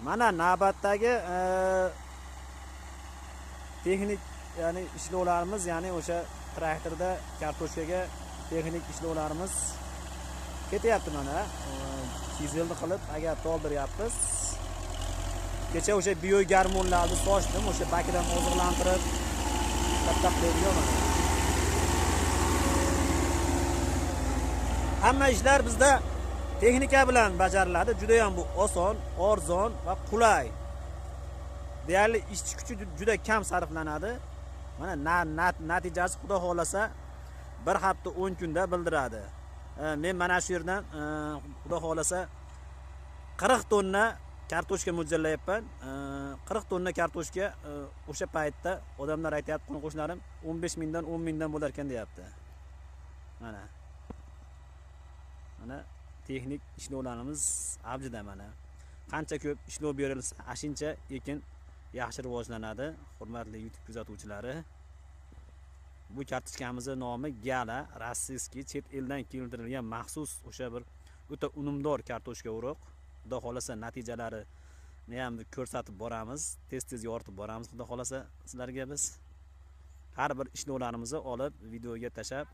Mana navbatdagi texnik, ya'ni ishlovlarimiz, ya'ni o'sha traktorda kartoshkaga texnik ishlovlarimiz ketyapti. Mana chizelni qilib agar to'ldiryapmiz. Kecha o'sha biogarmonlarni sochdim, o'sha bakdan oziqlantirib tap qo'ygan mana. Hamma ishlar bizda texnika bilan bajariladi. Juda ham bu oson, arzon va qulay. Deyarli ishchi kuchi juda kam sarflanadi. Mana natijasi xudo xolasa 1 hafta 10 kunda bildiradi. Men mana shu yerdan xudo xolasa 40 tonna kartoshka mo'ljallayapman. 40 tonna kartoshka o'sha paytda odamlar aytayapti, qo'shnlarim 15 mingdan 10 mingdan bo'lar ekan deyapti. Mana texnik ishlovlarimiz avjida mana. Qancha ko'p ishlov berilsa, ashuncha ekin yaxshi rivojlanadi. Hurmatli YouTube kuzatuvchilari, bu kartoshkamizning nomi Gala, rossiyskiy, chet eldan keltirilgan maxsus o'sha bir o'ta unumdor kartoshka urug'. Xudo xolasa natijalarini ham ko'rsatib boramiz, tez yoritib boramiz. Xudo xolasa sizlarga biz har bir ishlovlarimizni olib videoga tashab